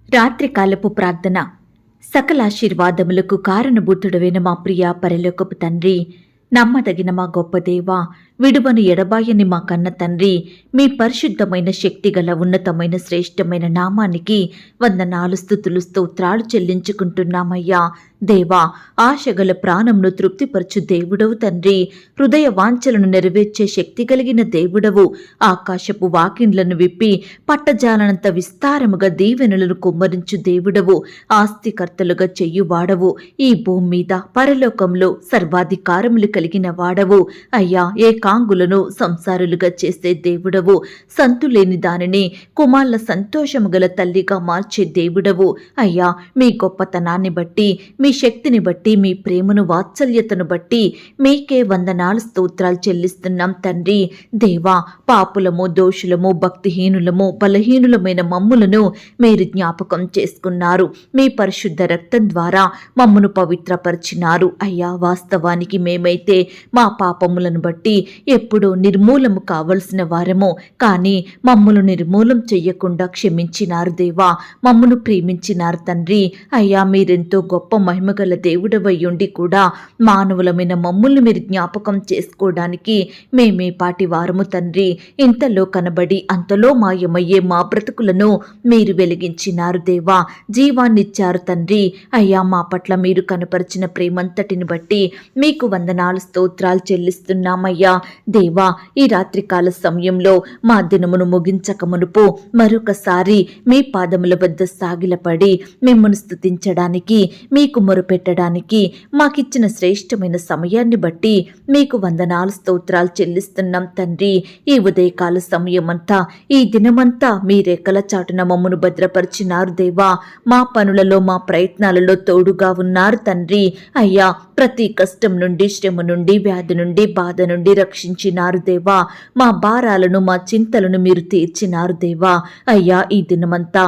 రాత్రికాలపు ప్రార్థన. సకలాశీర్వాదములకు కారణభూతుడవైన మా ప్రియ పరలోకపు తండ్రి, నమ్మదగిన మా గొప్ప దేవా, విడువను ఎడబాయని మా కన్న తండ్రి, మీ పరిశుద్ధమైన శక్తిగల ఉన్నతమైన శ్రేష్టమైన నామానికి వందనాలు స్తుతులు స్తోత్రాలు చెల్లించుకుంటున్నామయ్యా. దేవా, ఆశగల ప్రాణంను తృప్తిపరచు దేవుడవు తండ్రి, హృదయ వాంఛలను నెరవేర్చే శక్తి కలిగిన దేవుడవు, ఆకాశపు వాకిండ్లను విప్పి పట్టజాలనంత విస్తారముగా దీవెనలను కుమ్మరించు దేవుడవు, ఆస్తికర్తలుగా చెయ్యువాడవు, ఈ భూమి మీద పరలోకంలో సర్వాధికారములు కలిగిన వాడవు అయ్యా. ఏకాంగులను సంసారులుగా చేసే దేవుడవు, సంతులేని దానిని కుమార్ల సంతోషము గల తల్లిగా మార్చే దేవుడవు అయ్యా. మీ గొప్పతనాన్ని బట్టి, మీ శక్తిని బట్టి, మీ ప్రేమను వాత్సల్యతను బట్టి మీకే వందనాలు స్తోత్రాలు చెల్లిస్తున్నాం తండ్రి. దేవా, పాపులము, దోషులము, భక్తిహీనులము, బలహీనులమైన మమ్ములను మీరు జ్ఞాపకం చేసుకున్నారు. మీ పరిశుద్ధ రక్తం ద్వారా మమ్మను పవిత్రపరిచినారు అయ్యా. వాస్తవానికి మేమైతే మా పాపములను బట్టి ఎప్పుడో నిర్మూలము కావలసిన వారము, కానీ మమ్మను నిర్మూలం చెయ్యకుండా క్షమించినారు దేవా. మమ్మను ప్రేమించినారు తండ్రి అయ్యా. మీరెంతో గొప్ప మహిమగల దేవుడవయ్యుండి కూడా మానవులమైన మమ్ముల్ని మీరు జ్ఞాపకం చేసుకోవడానికి మేమే పాటి వారము తండ్రి. ఇంతలో కనబడి అంతలో మాయమయ్యే మా బ్రతుకులను మీరు వెలిగించినారు దేవా. జీవాన్నిచ్చారు తండ్రి అయ్యా. మా పట్ల మీరు కనపరిచిన ప్రేమంతటిని బట్టి మీకు వందనాలు స్తోత్రాలు చెల్లిస్తున్నామయ్యా. దేవా, ఈ రాత్రికాల సమయంలో మా దినమును ముగించక మునుపు మరొకసారి మీ పాదముల వద్ద సాగిలపడి మిమ్మను స్తుతించడానికి, మీకు మొరుపెట్టడానికి మాకిచ్చిన శ్రేష్టమైన సమయాన్ని బట్టి మీకు వందనాలు స్తోత్రాలు చెల్లిస్తున్నాం తండ్రి. ఈ ఉదయకాల సమయమంతా, ఈ దినమంతా మీ రెక్కల చాటున మమ్మను భద్రపరిచినారు దేవా. మా పనులలో, మా ప్రయత్నాలలో తోడుగా ఉన్నారు తండ్రి అయ్యా. ప్రతి కష్టం నుండి, శ్రమ నుండి, వ్యాధి నుండి, బాధ నుండి రక్షించినారు దేవా. మా భారాలను, మా చింతలను మీరు తీర్చినారు దేవా అయ్యా. ఈ దినమంతా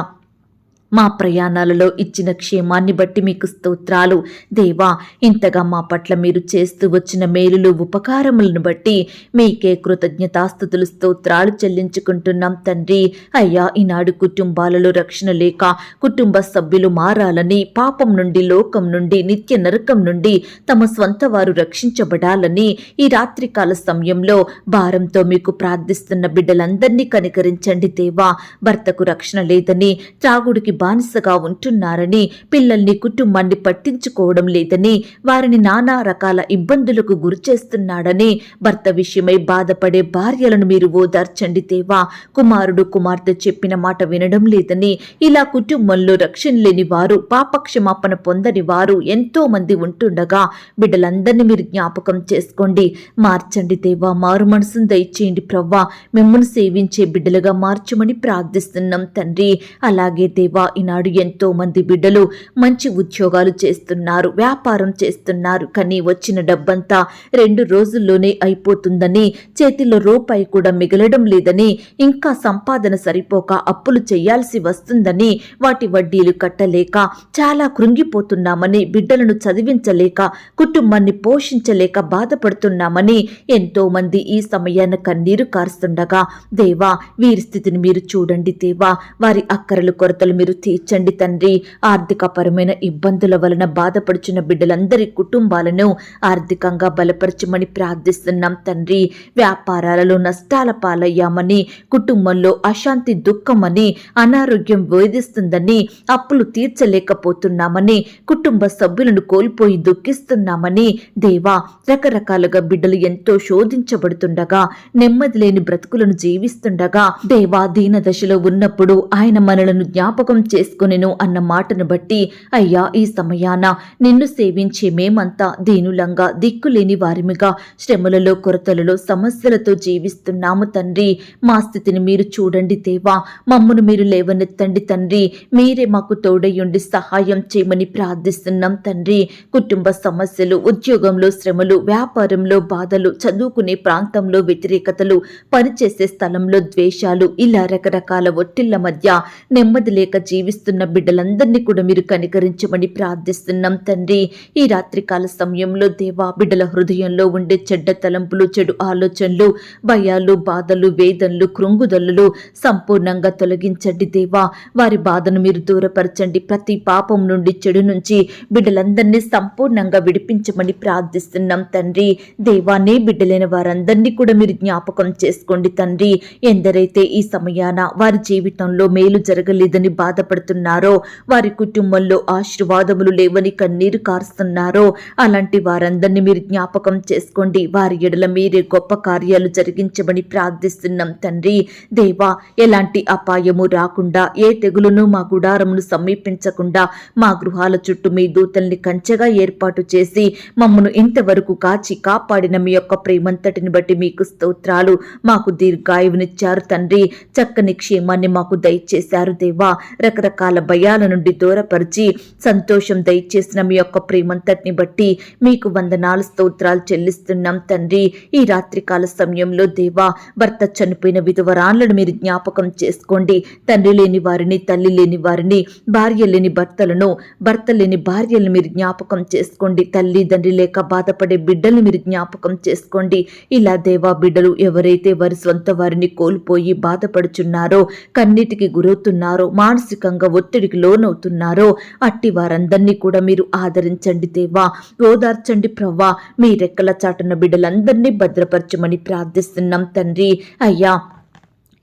మా ప్రయాణాలలో ఇచ్చిన క్షేమాన్ని బట్టి మీకు స్తోత్రాలు దేవా. ఇంతగా మా పట్ల మీరు చేస్తూ వచ్చిన మేలులు, ఉపకారములను బట్టి మీకే కృతజ్ఞతాస్తుతులు స్తోత్రాలు చెల్లించుకుంటున్నాం తండ్రి అయ్యా. ఈనాడు కుటుంబాలలో రక్షణ లేక కుటుంబ సభ్యులు మారాలని, పాపం నుండి, లోకం నుండి, నిత్య నరకం నుండి తమ స్వంత వారు రక్షించబడాలని ఈ రాత్రికాల సమయంలో భారంతో మీకు ప్రార్థిస్తున్న బిడ్డలందరినీ కనికరించండి దేవా. భర్తకు రక్షణ లేదని, త్రాగుడికి బానిసగా ఉంటున్నారని, పిల్లల్ని, కుటుంబాన్ని పట్టించుకోవడం లేదని, వారిని నానా రకాల ఇబ్బందులకు గురిచేస్తున్నాడని, భర్త విషయమై బాధపడే భార్యలను మీరు ఓదార్చండి దేవా. కుమారుడు, కుమార్తె చెప్పిన మాట వినడం లేదని, ఇలా కుటుంబంలో రక్షణ లేని వారు, పాపక్షమాపణ పొందని వారు ఎంతో మంది ఉంటుండగా బిడ్డలందరినీ మీరు జ్ఞాపకం చేసుకోండి, మార్చండి దేవా. మారు మనసును దయచేయండి ప్రవ్వా. మిమ్మల్ని సేవించే బిడ్డలుగా మార్చమని ప్రార్థిస్తున్నాం తండ్రి. అలాగే దేవా, ఈనాడు ఎంతో మంది బిడ్డలు మంచి ఉద్యోగాలు చేస్తున్నారు, వ్యాపారం చేస్తున్నారు, కానీ వచ్చిన డబ్బంతా 2 రోజుల్లోనే అయిపోతుందని, చేతిలో రూపాయి కూడా మిగలడం లేదని, ఇంకా సంపాదన సరిపోక అప్పులు చేయాల్సి వస్తుందని, వాటి వడ్డీలు కట్టలేక చాలా కృంగిపోతున్నామని, బిడ్డలను చదివించలేక, కుటుంబాన్ని పోషించలేక బాధపడుతున్నామని ఎంతో మంది ఈ సమయాన కన్నీరు కారుస్తుండగా దేవా, వీరి స్థితిని మీరు చూడండి దేవా. వారి అక్కరలు, కొరతలు మీరు తీర్చండి తండ్రి. ఆర్థికపరమైన ఇబ్బందుల వలన బాధపడుచున్న బిడ్డలందరి కుటుంబాలను ఆర్థికంగా బలపరచమని ప్రార్థిస్తున్నాం తండ్రి. వ్యాపారాలలో నష్టాల పాలయ్యామని, కుటుంబంలో అశాంతి, దుఃఖమని, అనారోగ్యం వేధిస్తుందని, అప్పులు తీర్చలేకపోతున్నామని, కుటుంబ సభ్యులను కోల్పోయి దుఃఖిస్తున్నామని దేవా, రకరకాలుగా బిడ్డలు ఎంతో శోధించబడుతుండగా, నెమ్మది లేని బ్రతుకులను జీవిస్తుండగా దేవా, దీన దశలో ఉన్నప్పుడు ఆయన మనలను జ్ఞాపకం చేసుకొనెను అన్న మాటను బట్టి అయ్యా, ఈ సమయాన నిన్ను సేవించే మేమంతా దీనులంగా, దిక్కులేని వారిమిగా, శ్రమలలో, కొరతలలో, సమస్యలతో జీవిస్తున్నాము తండ్రి. మా స్థితిని మీరు చూడండి దేవా. మమ్మను మీరు లేవనెత్తండి తండ్రి. మీరే మాకు తోడయ్యుండి సహాయం చేయమని ప్రార్థిస్తున్నాం తండ్రి. కుటుంబ సమస్యలు, ఉద్యోగంలో శ్రమలు, వ్యాపారంలో బాధలు, చదువుకునే ప్రాంతంలో వ్యతిరేకతలు, పనిచేసే స్థలంలో ద్వేషాలు, ఇలా రకరకాల ఒత్తిళ్ల మధ్య నెమ్మది లేక జీవిస్తున్న బిడ్డలందరినీ కూడా మీరు కనికరించమని ప్రార్థిస్తున్నాం తండ్రి. ఈ రాత్రికాల సమయంలో దేవా, బిడ్డల హృదయంలో ఉండే చెడ్డ తలంపులు, చెడు ఆలోచనలు, భయాలు, బాధలు, వేదనలు, కృంగుదలలు సంపూర్ణంగా తొలగించండి దేవా. వారి బాధను మీరు దూరపరచండి. ప్రతి పాపం నుండి, చెడు నుంచి బిడ్డలందరినీ సంపూర్ణంగా విడిపించమని ప్రార్థిస్తున్నాం తండ్రి. దేవానే బిడ్డలైన వారందరినీ కూడా మీరు జ్ఞాపకం చేసుకోండి తండ్రి. ఎందరైతే ఈ సమయాన వారి జీవితంలో మేలు జరగలేదని బాధపడుతున్నారో, వారి కుటుంబంలో ఆశీర్వాదములు లేవని కన్నీరు కారుస్తున్నారో, అలాంటి వారందరినీ మీరు జ్ఞాపకం చేసుకోండి. వారి ఎడల మీరే గొప్ప కార్యాలు జరిగించమని ప్రార్థిస్తున్నాం తండ్రి. దేవా, ఎలాంటి అపాయము రాకుండా, ఏ తెగులును మా గుడారమును సమీపించకుండా మా గృహాల చుట్టూ మీ దూతల్ని కంచెగా ఏర్పాటు చేసి మమ్మను ఇంతవరకు కాచి కాపాడిన మీ యొక్క ప్రేమంతటిని బట్టి మీకు స్తోత్రాలు. మాకు దీర్ఘాయువునిచ్చారు తండ్రి. చక్కని క్షేమాన్ని మాకు దయచేశారు దేవా. రకరకాల భయాల నుండి దూరపరిచి సంతోషం దయచేసిన మీ యొక్క ప్రేమంతటిని బట్టి మీకు వందనాలు, స్తోత్రాలు చెల్లిస్తున్నాం తండ్రి. ఈ రాత్రికాల సమయంలో దేవా, భర్త చనిపోయిన విధవరాళ్లను మీరు జ్ఞాపకం చేసుకోండి. తండ్రి లేని వారిని, తల్లి లేని వారిని, భార్య లేని భర్తలను, భర్త లేని భార్యలను మీరు జ్ఞాపకం చేసుకోండి. తల్లి తండ్రి లేక బాధపడే బిడ్డల్ని మీరు జ్ఞాపకం చేసుకోండి. ఇలా దేవా, బిడ్డలు ఎవరైతే వారి సొంత వారిని కోల్పోయి బాధపడుచున్నారో, కన్నీటికి గురవుతున్నారో, మానసికంగా ఒత్తిడికి లోనవుతున్నారో, అట్టి వారందరినీ కూడా మీరు ఆదరించండి దేవా. ఓదార్చండి ప్రవ్వా. మీ రెక్కల చాటున బిడ్డలందరినీ భద్రపరచమని ప్రార్థిస్తున్నాం తండ్రి. అయ్యా,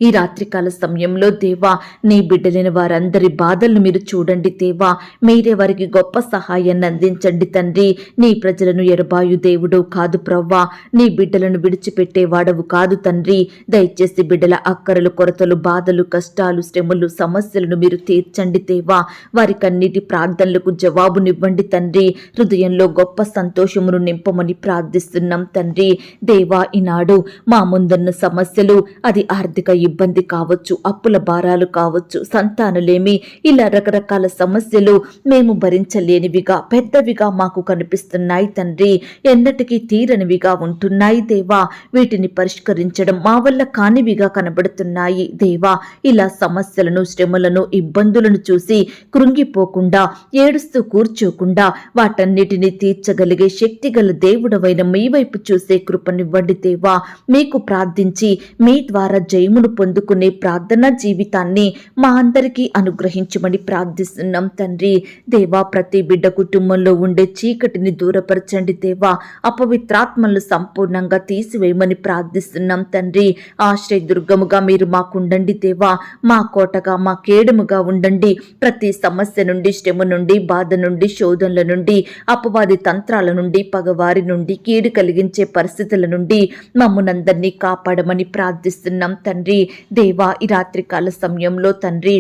ఈ రాత్రికాల సమయంలో దేవా, నీ బిడ్డలైన వారందరి బాధలను మీరు చూడండి దేవా. మీరే వారికి గొప్ప సహాయాన్ని అందించండి తండ్రి. నీ ప్రజలను ఎడబాయు దేవుడు కాదు ప్రవ్వా. నీ బిడ్డలను విడిచిపెట్టేవాడవు కాదు తండ్రి. దయచేసి బిడ్డల అక్కరలు, కొరతలు, బాధలు, కష్టాలు, శ్రమలు, సమస్యలను మీరు తీర్చండి దేవా. వారికన్నిటి ప్రార్థనలకు జవాబునివ్వండి తండ్రి. హృదయంలో గొప్ప సంతోషమును నింపమని ప్రార్థిస్తున్నాం తండ్రి. దేవా, ఈనాడు మా ముందున్న సమస్యలు, అది ఆర్థిక ఇబ్బంది కావచ్చు, అప్పుల భారాలు కావచ్చు, సంతానలేమి, ఇలా రకరకాల సమస్యలు మేము భరించలేనివిగా, పెద్దవిగా మాకు కనిపిస్తున్నాయి తండ్రి. ఎన్నటికీ తీరనివిగా ఉంటున్నాయి దేవా. వీటిని పరిష్కరించడం మా వల్ల కానివిగా కనబడుతున్నాయి దేవా. ఇలా సమస్యలను, శ్రమలను, ఇబ్బందులను చూసి కృంగిపోకుండా, ఏడుస్తూ కూర్చోకుండా వాటన్నిటిని తీర్చగలిగే శక్తిగల దేవుడవైన మీ వైపు చూసే కృపనివ్వండి దేవా. మీకు ప్రార్థించి మీ ద్వారా జయమును పొందుకునే ప్రార్థనా జీవితాన్ని మా అందరికీ అనుగ్రహించమని ప్రార్థిస్తున్నాం తండ్రి. దేవా, ప్రతి బిడ్డ కుటుంబంలో ఉండే చీకటిని దూరపరచండి దేవా. అపవిత్రాత్మలను సంపూర్ణంగా తీసివేయమని ప్రార్థిస్తున్నాం తండ్రి. ఆశ్రయదుర్గముగా మీరు మాకుండండి దేవా. మా కోటగా, మా కేడముగా ఉండండి. ప్రతి సమస్య నుండి, శ్రమ నుండి, బాధ నుండి, శోధనల నుండి, అపవాది తంత్రాల నుండి, పగవారి నుండి, కీడు కలిగించే పరిస్థితుల నుండి మమ్మునందరినీ కాపాడమని ప్రార్థిస్తున్నాం తండ్రి. దేవా, ఈ రాత్రికాల సమయంలో తండ్రి,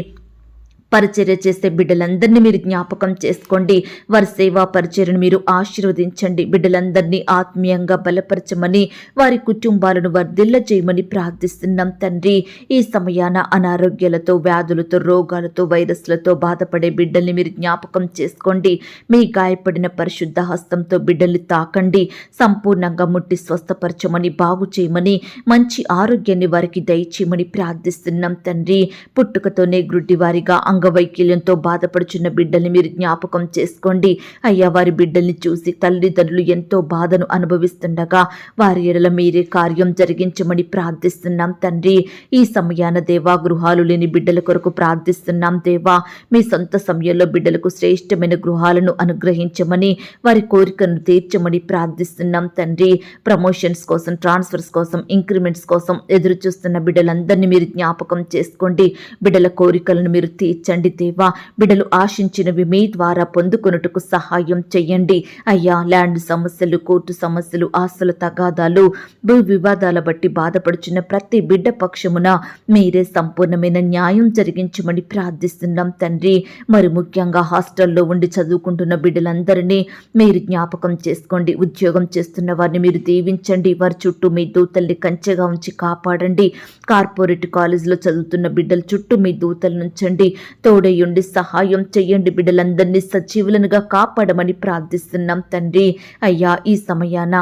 పరిచర్య చేసే బిడ్డలందరినీ మీరు జ్ఞాపకం చేసుకోండి. వారి సేవా పరిచర్యను మీరు ఆశీర్వదించండి. బిడ్డలందరినీ ఆత్మీయంగా బలపరచమని, వారి కుటుంబాలను వర్ధిల్ల చేయమని ప్రార్థిస్తున్నాం తండ్రి. ఈ సమయాన అనారోగ్యాలతో, వ్యాధులతో, రోగాలతో, వైరస్లతో బాధపడే బిడ్డల్ని మీరు జ్ఞాపకం చేసుకోండి. మీ గాయపడిన పరిశుద్ధ హస్తంతో బిడ్డల్ని తాకండి. సంపూర్ణంగా ముట్టి స్వస్థపరచమని, బాగు చేయమని, మంచి ఆరోగ్యాన్ని వారికి దయచేయమని ప్రార్థిస్తున్నాం తండ్రి. పుట్టుకతోనే గ్రుడ్డివారిగా, అంగవైకల్యంతో బాధపడుచున్న బిడ్డల్ని మీరు జ్ఞాపకం చేసుకోండి. అయ్యా, వారి బిడ్డల్ని చూసి తల్లిదండ్రులు ఎంతో బాధను అనుభవిస్తుండగా వారి ఎడల మీరే కార్యం జరిగించమని ప్రార్థిస్తున్నాం తండ్రి. ఈ సమయాన దేవా, గృహాలు లేని బిడ్డల కొరకు ప్రార్థిస్తున్నాం దేవా. మీ సొంత సమయంలో బిడ్డలకు శ్రేష్టమైన గృహాలను అనుగ్రహించమని, వారి కోరికను తీర్చమని ప్రార్థిస్తున్నాం తండ్రి. ప్రమోషన్స్ కోసం, ట్రాన్స్ఫర్స్ కోసం, ఇంక్రిమెంట్స్ కోసం ఎదురు చూస్తున్న బిడ్డలందరినీ మీరు జ్ఞాపకం చేసుకోండి. బిడ్డల కోరికలను మీరు తీర్చండి దేవా. బిడ్డలు ఆశించినవి మీ ద్వారా పొందుకొనుటకు సహాయం చెయ్యండి అయ్యా. ల్యాండ్ సమస్యలు, కోర్టు సమస్యలు, ఆస్తుల తగాదాలు, భూ వివాదాల బట్టి బాధపడుచున్న ప్రతి బిడ్డ పక్షమున మీరే సంపూర్ణమైన న్యాయం జరిగించమని ప్రార్థిస్తున్నాం తండ్రి. మరి ముఖ్యంగా హాస్టల్లో ఉండి చదువుకుంటున్న బిడ్డలందరినీ మీరు జ్ఞాపకం చేసుకోండి. ఉద్యోగం చేస్తున్న వారిని మీరు దీవించండి. వారి చుట్టూ మీ దూతల్ని కంచెగా ఉంచి కాపాడండి. కార్పొరేట్ కాలేజీలో చదువుతున్న బిడ్డల చుట్టూ మీ దూతలు నుంచండి. తోడయుండి సహాయం చెయ్యండి. బిడ్డలందరినీ సజీవులనుగా కాపాడమని ప్రార్థిస్తున్నాం తండ్రి. అయ్యా, ఈ సమయాన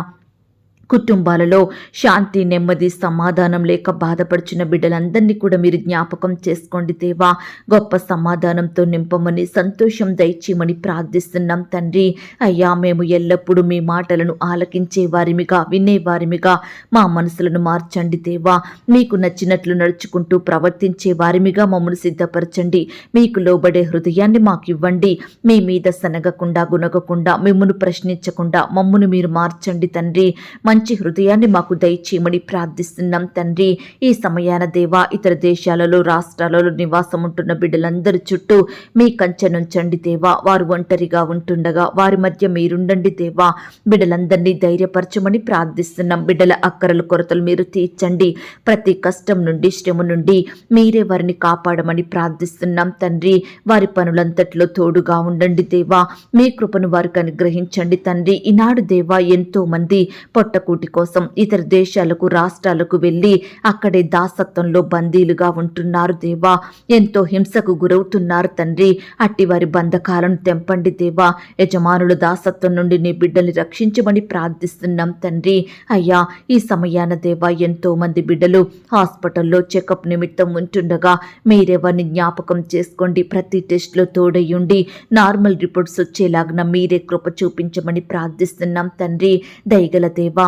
కుటుంబాలలో శాంతి, నెమ్మది, సమాధానం లేక బాధపడుచున్న బిడ్డలందరినీ కూడా మీరు జ్ఞాపకం చేసుకోండి దేవా. గొప్ప సమాధానంతో నింపమని, సంతోషం దయచేయమని ప్రార్థిస్తున్నాం తండ్రి. అయ్యా, మేము ఎల్లప్పుడూ మీ మాటలను ఆలకించే వారిమిగా, వినేవారిమిగా మా మనసులను మార్చండి దేవా. మీకు నచ్చినట్లు నడుచుకుంటూ ప్రవర్తించే వారిమిగా మమ్మల్ని సిద్ధపరచండి. మీకు లోబడే హృదయాన్ని మాకు ఇవ్వండి. మీ మీద సనగకుండా, గునగకుండా, మిమ్మల్ని ప్రశ్నించకుండా మమ్మల్ని మీరు మార్చండి తండ్రి. మంచి హృదయాన్ని మాకు దయచేయమని ప్రార్థిస్తున్నాం తండ్రి. ఈ సమయాన దేవా, ఇతర దేశాలలో, రాష్ట్రాలలో నివాసం ఉంటున్న బిడ్డలందరి చుట్టూ మీ కంచెనుంచండి దేవా. వారు ఒంటరిగా ఉంటుండగా వారి మధ్య మీరుండండి దేవా. బిడ్డలందరినీ ధైర్యపరచమని ప్రార్థిస్తున్నాం. బిడ్డల అక్కరల కొరతలు మీరు తీర్చండి. ప్రతి కష్టం నుండి, శ్రమ నుండి మీరే వారిని కాపాడమని ప్రార్థిస్తున్నాం తండ్రి. వారి పనులంతట్లో తోడుగా ఉండండి దేవా. మీ కృపను వారికి అనుగ్రహించండి తండ్రి. ఈనాడు దేవా, ఎంతో మంది పొట్టకూటి కోసం ఇతర దేశాలకు, రాష్ట్రాలకు వెళ్ళి అక్కడే దాసత్వంలో బందీలుగా ఉంటున్నారు దేవా. ఎంతో హింసకు గురవుతున్నారు తండ్రి. అట్టి వారి బంధకాలను తెంపండి దేవా. యజమానుల దాసత్వం నుండి నీ బిడ్డల్ని రక్షించమని ప్రార్థిస్తున్నాం తండ్రి. అయ్యా, ఈ సమయాన దేవా, ఎంతో మంది బిడ్డలు హాస్పిటల్లో చెకప్ నిమిత్తం ఉంటుండగా మీరెవరిని జ్ఞాపకం చేసుకోండి. ప్రతి టెస్ట్లో తోడయ్యుండి నార్మల్ రిపోర్ట్స్ వచ్చేలాగా మీరే కృప చూపించమని ప్రార్థిస్తున్నాం తండ్రి. దయగల దేవా,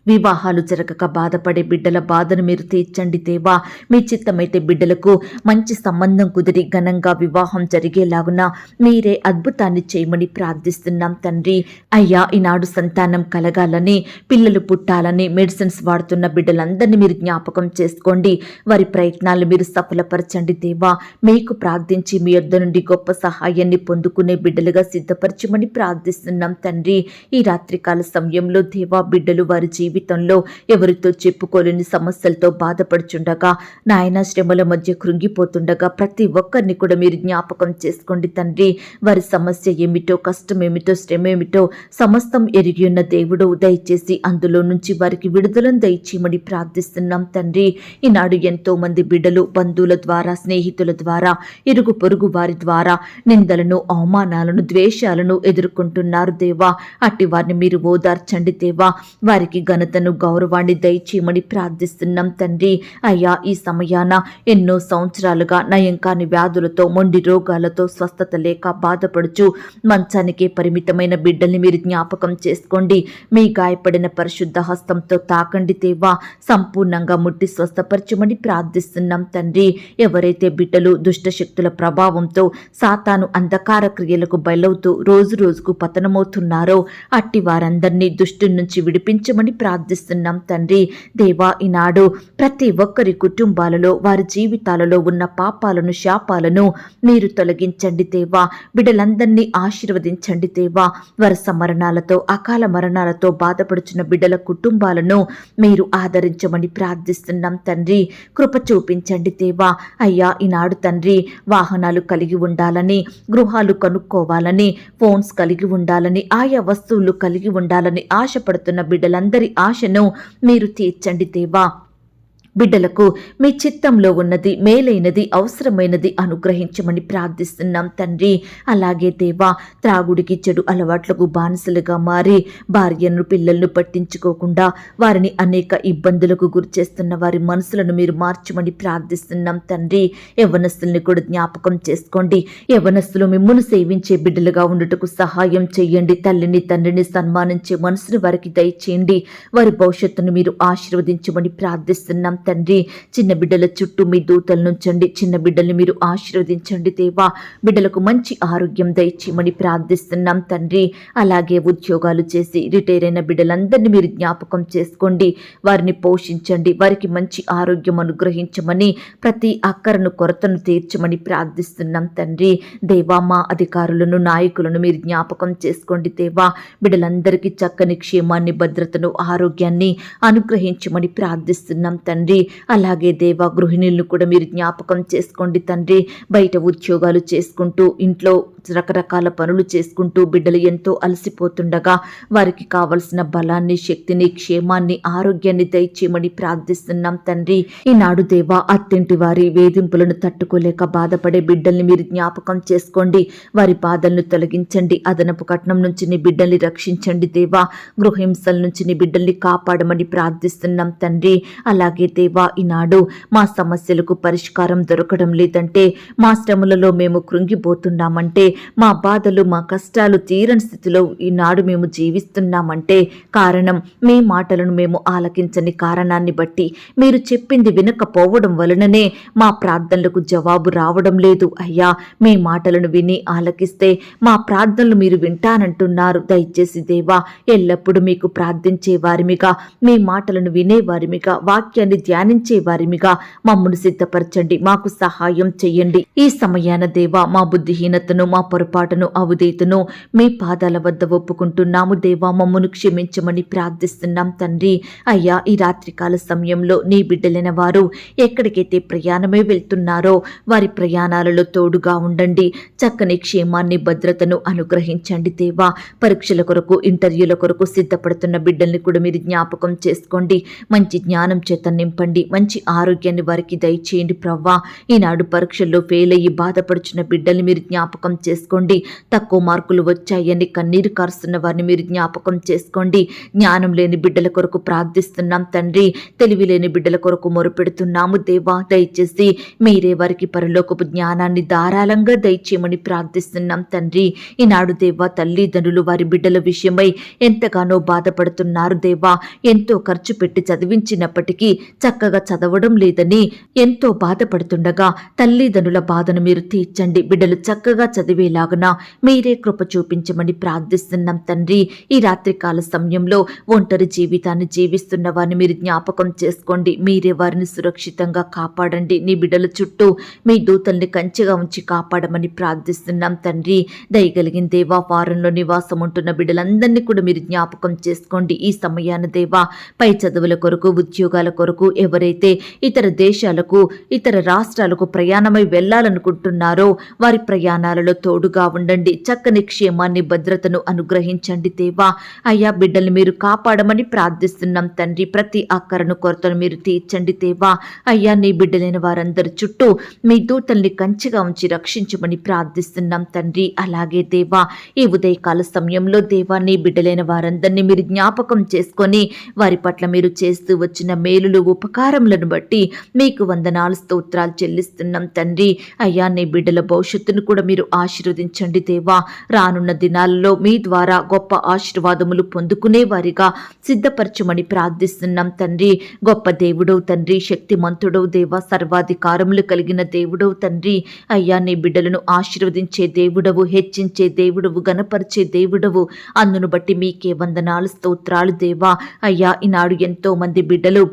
వివాహాలు జరగక బాధపడే బిడ్డల బాధను మీరు తీర్చండి దేవా. మీ చిత్తమైతే బిడ్డలకు మంచి సంబంధం కుదిరి ఘనంగా వివాహం జరిగేలాగున మీరే అద్భుతాన్ని చేయమని ప్రార్థిస్తున్నాం తండ్రి. అయ్యా, ఈనాడు సంతానం కలగాలని, పిల్లలు పుట్టాలని మెడిసిన్స్ వాడుతున్న బిడ్డలందరినీ మీరు జ్ఞాపకం చేసుకోండి. వారి ప్రయత్నాలు మీరు సఫలపరచండి దేవా. మీకు ప్రార్థించి మీ యొద్ద నుండి గొప్ప సహాయాన్ని పొందుకునే బిడ్డలుగా సిద్ధపరచమని ప్రార్థిస్తున్నాం తండ్రి. ఈ రాత్రికాల సమయంలో దేవా, బిడ్డలు వారి జీవితంలో ఎవరితో చెప్పుకోలేని సమస్యలతో బాధపడుచుండగా, నాయన శ్రమల మధ్య కృంగిపోతుండగా ప్రతి ఒక్కరిని కూడా మీరు జ్ఞాపకం చేసుకోండి తండ్రి. వారి సమస్య ఏమిటో, కష్టం ఏమిటో, శ్రమ ఏమిటో సమస్తం ఎరిగి ఉన్న దేవుడు, దయచేసి అందులో నుంచి వారికి విడుదలను దయచేయమని ప్రార్థిస్తున్నాం తండ్రి. ఈనాడు ఎంతో మంది బిడ్డలు బంధువుల ద్వారా, స్నేహితుల ద్వారా, ఇరుగు పొరుగు వారి ద్వారా నిందలను, అవమానాలను, ద్వేషాలను ఎదుర్కొంటున్నారు దేవా. అట్టి వారిని మీరు ఓదార్చండి దేవా. వారికి ఘనతను, గౌరవాన్ని దయచేయమని ప్రార్థిస్తున్నాం తండ్రి. అయ్యా, ఈ సమయాన ఎన్నో సంవత్సరాలుగా నయం కాని వ్యాధులతో, మొండి రోగాలతో, స్వస్థత లేక బాధపడుచు మంచానికే పరిమితమైన బిడ్డల్ని మీరు జ్ఞాపకం చేసుకోండి. మీ గాయపడిన పరిశుద్ధ హస్తంతో తాకండి దేవా. సంపూర్ణంగా ముట్టి స్వస్థపరచమని ప్రార్థిస్తున్నాం తండ్రి. ఎవరైతే బిడ్డలు దుష్టశక్తుల ప్రభావంతో, సాతాను అంధకార క్రియలకు బయలవుతూ రోజు రోజుకు పతనమవుతున్నారో అట్టి వారందరినీ దుష్టు నుంచి విడిపించమని ప్రార్థిస్తున్నాం తండ్రి. దేవా, ఈనాడు ప్రతి ఒక్కరి కుటుంబాలలో, వారి జీవితాలలో ఉన్న పాపాలను, శాపాలను మీరు తొలగించండి దేవా. బిడ్డలందరినీ ఆశీర్వదించండి దేవా. వరుస మరణాలతో, అకాల మరణాలతో బాధపడుచున్న బిడ్డల కుటుంబాలను మీరు ఆదరించమని ప్రార్థిస్తున్నాం తండ్రి. కృప చూపించండి దేవా. అయ్యా, ఈనాడు తండ్రి, వాహనాలు కలిగి ఉండాలని, గృహాలు కొనుక్కోవాలని, ఫోన్స్ కలిగి ఉండాలని, ఆయా వస్తువులు కలిగి ఉండాలని ఆశపడుతున్న బిడ్డలందరి ఆశను మీరు తీర్చండి దేవా. బిడ్డలకు మీ చిత్తంలో ఉన్నది, మేలైనది, అవసరమైనది అనుగ్రహించమని ప్రార్థిస్తున్నాం తండ్రి. అలాగే దేవా, త్రాగుడికి, చెడు అలవాట్లకు బానిసలుగా మారి భార్యను, పిల్లలను పట్టించుకోకుండా వారిని అనేక ఇబ్బందులకు గురిచేస్తున్న వారి మనసులను మీరు మార్చమని ప్రార్థిస్తున్నాం తండ్రి. యవ్వనస్తుల్ని కూడా జ్ఞాపకం చేసుకోండి. యవ్వనస్తులు మిమ్మును సేవించే బిడ్డలుగా ఉండుటకు సహాయం చేయండి. తల్లిని, తండ్రిని సన్మానించే మనసును వారికి దయచేయండి. వారి భవిష్యత్తును మీరు ఆశీర్వదించమని ప్రార్థిస్తున్నాం తండ్రి. చిన్న బిడ్డల చుట్టూ మీ దూతలు నుంచండి. చిన్న బిడ్డల్ని మీరు ఆశీర్వదించండి దేవా. బిడ్డలకు మంచి ఆరోగ్యం దయచేయమని ప్రార్థిస్తున్నాం తండ్రి. అలాగే ఉద్యోగాలు చేసి రిటైర్ అయిన బిడ్డలందరినీ మీరు జ్ఞాపకం చేసుకోండి. వారిని పోషించండి. వారికి మంచి ఆరోగ్యం అనుగ్రహించమని, ప్రతి అక్కరను, కొరతను తీర్చమని ప్రార్థిస్తున్నాం తండ్రి. దేవా, మా అధికారులను, నాయకులను మీరు జ్ఞాపకం చేసుకోండి దేవా. బిడ్డలందరికీ చక్కని క్షేమాన్ని, భద్రతను, ఆరోగ్యాన్ని అనుగ్రహించమని ప్రార్థిస్తున్నాం తండ్రి. అలాగే దేవా, గృహిణులను కూడా మీరు జ్ఞాపకం చేసుకోండి తండ్రి. బయట ఉద్యోగాలు చేసుకుంటూ ఇంట్లో రకరకాల పనులు చేసుకుంటూ బిడ్డలు ఎంతో అలసిపోతుండగా వారికి కావలసిన బలాన్ని, శక్తిని, క్షేమాన్ని, ఆరోగ్యాన్ని దయచేయమని ప్రార్థిస్తున్నాం తండ్రి. ఈనాడు దేవా, అత్తింటి వారి వేధింపులను తట్టుకోలేక బాధపడే బిడ్డల్ని మీరు జ్ఞాపకం చేసుకోండి. వారి బాధలను తొలగించండి. అదనపు కట్నం నుంచి నీ బిడ్డల్ని రక్షించండి దేవా. గృహహింసల నుంచి నీ బిడ్డల్ని కాపాడమని ప్రార్థిస్తున్నాం తండ్రి. అలాగే దేవా, ఈనాడు మా సమస్యలకు పరిష్కారం దొరకడం లేదంటే, మా శ్రమలలో మేము కృంగిపోతున్నామంటే, మా బాధలు, మా కష్టాలు తీరని స్థితిలో ఈనాడు మేము జీవిస్తున్నామంటే కారణం మీ మాటలను మేము ఆలకించని కారణాన్ని బట్టి, మీరు చెప్పింది వినకపోవడం వలననే మా ప్రార్థనలకు జవాబు రావడం లేదు అయ్యా. మీ మాటలను విని ఆలకిస్తే మా ప్రార్థనలు మీరు వింటానంటున్నారు. దయచేసి దేవా, ఎల్లప్పుడూ మీకు ప్రార్థించే వారిమిగా, మీ మాటలను వినేవారిమిగా, వాక్యాన్ని ధ్యానించే వారిమిగా మమ్మల్ని సిద్ధపరచండి. మాకు సహాయం చెయ్యండి. ఈ సమయాన దేవా, మా బుద్ధిహీనతను, మా పొరపాటును, అవిధేయతను మీ పాదాల వద్ద ఒప్పుకుంటున్నాము దేవా. మమ్మను క్షమించమని ప్రార్థిస్తున్నాం తండ్రి. అయ్యా, ఈ రాత్రికాల సమయంలో నీ బిడ్డలైన వారు ఎక్కడికైతే ప్రయాణమై వెళ్తున్నారో వారి ప్రయాణాలలో తోడుగా ఉండండి. చక్కని క్షేమాన్ని, భద్రతను అనుగ్రహించండి దేవా. పరీక్షల కొరకు, ఇంటర్వ్యూల కొరకు సిద్ధపడుతున్న బిడ్డల్ని కూడా మీరు జ్ఞాపకం చేసుకోండి. మంచి జ్ఞానం చేత నింపండి. మంచి ఆరోగ్యాన్ని వారికి దయచేయండి ప్రవ్వా. ఈనాడు పరీక్షల్లో ఫెయిల్ అయ్యి బాధపడుచున్న బిడ్డల్ని మీరు జ్ఞాపకం చేసుకోండి. తక్కువ మార్కులు వచ్చాయని కన్నీరు కారుస్తున్న వారిని మీరు జ్ఞాపకం చేసుకోండి. జ్ఞానం లేని బిడ్డల కొరకు ప్రార్థిస్తున్నాం తండ్రి. తెలివి లేని బిడ్డల కొరకు మొరుపెడుతున్నాము దేవా. దయచేసి మీరే వారికి పరలోకపు జ్ఞానాన్ని ధారాళంగా దయచేయమని ప్రార్థిస్తున్నాం తండ్రి. ఈనాడు దేవా, తల్లిదండ్రులు వారి బిడ్డల విషయమై ఎంతగానో బాధపడుతున్నారు దేవా. ఎంతో ఖర్చు పెట్టి చదివించినప్పటికీ చక్కగా చదవడం లేదని ఎంతో బాధపడుతుండగా తల్లిదండ్రుల బాధను మీరు తీర్చండి. బిడ్డలు చక్కగా చదివేలాగున మీరే కృప చూపించమని ప్రార్థిస్తున్నాం తండ్రి. ఈ రాత్రికాల సమయంలో ఒంటరి జీవితాన్ని జీవిస్తున్న వారిని మీరు జ్ఞాపకం చేసుకోండి. మీరే వారిని సురక్షితంగా కాపాడండి. నీ బిడ్డల చుట్టూ మీ దూతల్ని కంచెగా ఉంచి కాపాడమని ప్రార్థిస్తున్నాం తండ్రి. దయగలిగిన దేవా, వారంలో నివాసం ఉంటున్న బిడ్డలందరినీ కూడా మీరు జ్ఞాపకం చేసుకోండి. ఈ సమయాన దేవా, పై చదువుల కొరకు, ఉద్యోగాల కొరకు ఎవరైతే ఇతర దేశాలకు, ఇతర రాష్ట్రాలకు ప్రయాణమై వెళ్లాలనుకుంటున్నారో వారి ప్రయాణాలలో తోడుగా ఉండండి. చక్కని క్షేమాన్ని, భద్రతను అనుగ్రహించండి దేవా. అయ్యా, బిడ్డల్ని మీరు కాపాడమని ప్రార్థిస్తున్నాం తండ్రి. ప్రతి అక్కరను, కొరతను మీరు తీర్చండి దేవా. అయ్యా, నీ బిడ్డలైన వారందరి చుట్టూ మీ దూతల్ని కంచెగా ఉంచి రక్షించమని ప్రార్థిస్తున్నాం తండ్రి. అలాగే దేవా, ఈ ఉదయకాల సమయంలో దేవా, నీ బిడ్డలైన వారందరినీ మీరు జ్ఞాపకం చేసుకొని వారి పట్ల మీరు చేస్తూ వచ్చిన మేలులు, ఉపకారములను బట్టి మీకు వందనాలు, స్తోత్రాలు చెల్లిస్తున్నాం తండ్రి. అయ్యా, నీ బిడ్డల భవిష్యత్తును కూడా మీరు ఆశీర్వదించండి దేవా. రానున్న దినాల్లో మీ ద్వారా గొప్ప ఆశీర్వాదములు పొందుకునే వారిగా సిద్ధపరచమని ప్రార్థిస్తున్నాం తండ్రి. గొప్ప దేవుడవు తండ్రి, శక్తిమంతుడవు దేవా, సర్వాధికారములు కలిగిన దేవుడవు తండ్రి. అయ్యా, నీ బిడ్డలను ఆశీర్వదించే దేవుడవు, హెచ్చించే దేవుడవు, గణపరిచే దేవుడవు. అందును బట్టి మీకే వందనాలు, స్తోత్రాలు దేవా. అయ్యా, ఈనాడు ఎంతో మంది బిడ్డలు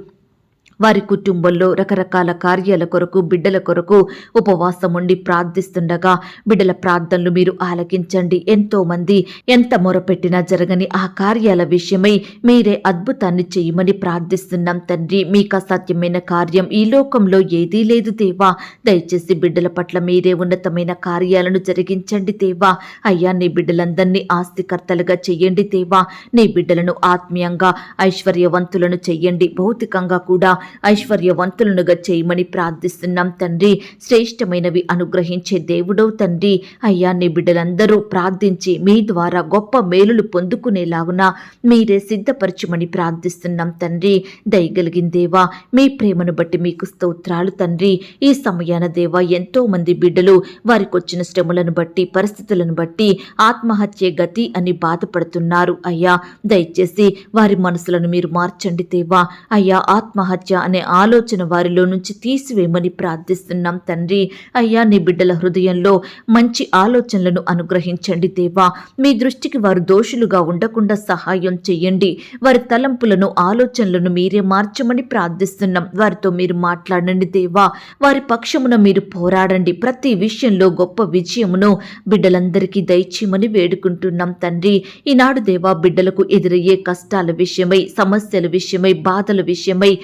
వారి కుటుంబంలో రకరకాల కార్యాల కొరకు, బిడ్డల కొరకు ఉపవాసం ఉండి ప్రార్థిస్తుండగా బిడ్డల ప్రార్థనలు మీరు ఆలకించండి. ఎంతో మంది ఎంత మొరపెట్టినా జరగని ఆ కార్యాల విషయమై మీరే అద్భుతాన్ని చేయమని ప్రార్థిస్తున్నాం తండ్రి. మీకు అసాధ్యమైన కార్యం ఈ లోకంలో ఏదీ లేదు దేవా. దయచేసి బిడ్డల పట్ల మీరే ఉన్నతమైన కార్యాలను జరిగించండి దేవా. అయ్యా, నీ బిడ్డలందరినీ ఆస్తికర్తలుగా చెయ్యండి దేవా. నీ బిడ్డలను ఆత్మీయంగా ఐశ్వర్యవంతులను చెయ్యండి. భౌతికంగా కూడా ఐశ్వర్యవంతులనుగా చేయమని ప్రార్థిస్తున్నాం తండ్రి. శ్రేష్టమైనవి అనుగ్రహించే దేవుడవు తండ్రి. అయ్యా, నీ బిడ్డలందరూ ప్రార్థించి మీ ద్వారా గొప్ప మేలులు పొందుకునేలాగున మీరే సిద్ధపరచమని ప్రార్థిస్తున్నాం తండ్రి. దయగలిగిన దేవా, మీ ప్రేమను బట్టి మీకు స్తోత్రాలు తండ్రి. ఈ సమయాన దేవా, ఎంతో మంది బిడ్డలు వారికి వచ్చిన శ్రమలను బట్టి, పరిస్థితులను బట్టి ఆత్మహత్య గతి అని బాధపడుతున్నారు. అయ్యా, దయచేసి వారి మనసులను మీరు మార్చండి దేవా. అయ్యా, ఆత్మహత్య అనే ఆలోచన వారిలో నుంచి తీసివేయమని ప్రార్థిస్తున్నాం తండ్రి. అయ్యా, నీ బిడ్డల హృదయంలో మంచి ఆలోచనలను అనుగ్రహించండి దేవా. మీ దృష్టికి వారు దోషులుగా ఉండకుండా సహాయం చెయ్యండి. వారి తలంపులను, ఆలోచనలను మీరే మార్చమని ప్రార్థిస్తున్నాం. వారితో మీరు మాట్లాడండి దేవా. వారి పక్షమున మీరు పోరాడండి. ప్రతి విషయంలో గొప్ప విజయమును బిడ్డలందరికీ దయచేయమని వేడుకుంటున్నాం తండ్రి. ఈనాడు దేవా, బిడ్డలకు ఎదురయ్యే కష్టాల విషయమై, సమస్యల విషయమై, బాధల విషయమై,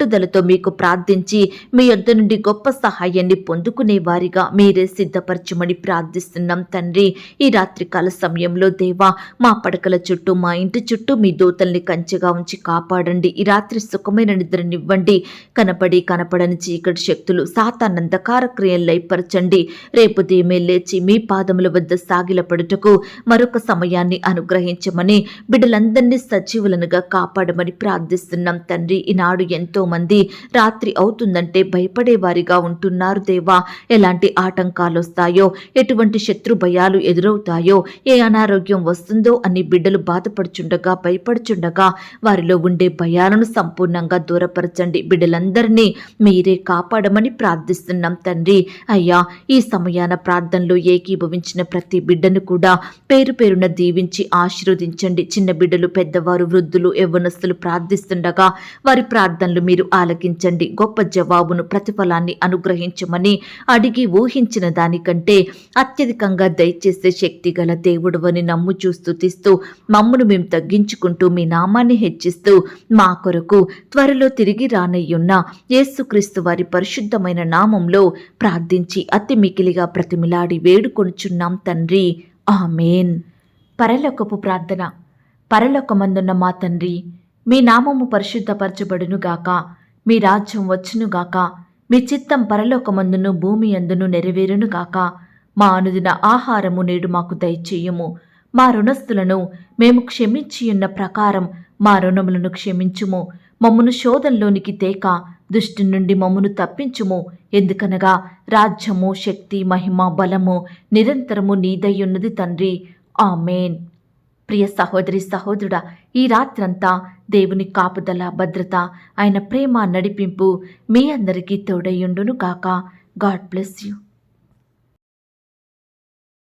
పట్టుదలతో మీకు ప్రార్థించి మీ యొద్ద నుండి గొప్ప సహాయాన్ని పొందుకునే వారిగా మీరే సిద్ధపరచమని ప్రార్థిస్తున్నాం తండ్రి. ఈ రాత్రికాల సమయంలో దేవా, మా పడకల చుట్టూ, మా ఇంటి చుట్టూ మీ దూతల్ని కంచెగా ఉంచి కాపాడండి. ఈ రాత్రి సుఖమైన నిద్రనివ్వండి. కనపడని చీకటి శక్తులు, సాతాన్ అంధకార క్రియలు లయపరచండి. రేపు ఉదయమే లేచి మీ పాదముల వద్ద సాగిలపడుటకు మరొక సమయాన్ని అనుగ్రహించమని, బిడ్డలందరినీ సజీవులనుగా కాపాడమని ప్రార్థిస్తున్నాం తండ్రి. ఈనాడు ఎంతో మంది రాత్రి అవుతుందంటే భయపడేవారిగా ఉంటున్నారు దేవా. ఎలాంటి ఆటంకాలు వస్తాయో, ఎటువంటి శత్రు భయాలు ఎదురవుతాయో, ఏ అనారోగ్యం వస్తుందో అని బిడ్డలు బాధపడుచుండగా, భయపడుచుండగా వారిలో ఉండే భయాలను సంపూర్ణంగా దూరపరచండి. బిడ్డలందరినీ మీరే కాపాడమని ప్రార్థిస్తున్నాం తండ్రి. అయ్యా, ఈ సమయాన ప్రార్థనలో ఏకీభవించిన ప్రతి బిడ్డను కూడా పేరు పేరున దీవించి ఆశీర్వదించండి. చిన్న బిడ్డలు, పెద్దవారు, వృద్ధులు, యవ్వనస్తులు ప్రార్థిస్తుండగా వారి ప్రార్థనలు మీరు ఆలకించండి. గొప్ప జవాబును, ప్రతిఫలాన్ని అనుగ్రహించమని అడిగి ఊహించిన దానికంటే అత్యధికంగా దయచేసే శక్తి గల దేవుడవని నమ్ముచూ స్తుతిస్తూ మమ్మును మేము తగ్గించుకుంటూ మీ నామాన్ని హెచ్చిస్తూ మా కొరకు త్వరలో తిరిగి రానయ్యున్న యేసుక్రీస్తు వారి పరిశుద్ధమైన నామంలో ప్రార్థించి అతి మికిలిగా ప్రతిమిలాడి వేడుకొనుచున్నాం తండ్రి. ఆమేన్. పరలోకపు ప్రార్థన. పరలోకమందున్న మా తండ్రి, మీ నామము పరిశుద్ధపరచబడునుగాక, మీ రాజ్యం వచ్చునుగాక, మీ చిత్తం పరలోకమందును భూమి అందును నెరవేరునుగాక. మా అనుదిన ఆహారము నేడు మాకు దయచేయుము. మా రుణస్థులను మేము క్షమించియున్న ప్రకారం మా రుణములను క్షమించుము. మమ్మును శోధంలోనికి తేక దుష్టి నుండి మమ్మును తప్పించుము. ఎందుకనగా రాజ్యము, శక్తి, మహిమ, బలము నిరంతరము నీదయ్యున్నది తండ్రి. ఆమేన్. ప్రియ సహోదరి, సహోదరుడా, ఈ రాత్రంతా దేవుని కాపుదల, భద్రత, ఆయన ప్రేమ, నడిపింపు మీ అందరికీ తోడయ్యుండును గాక. God bless you.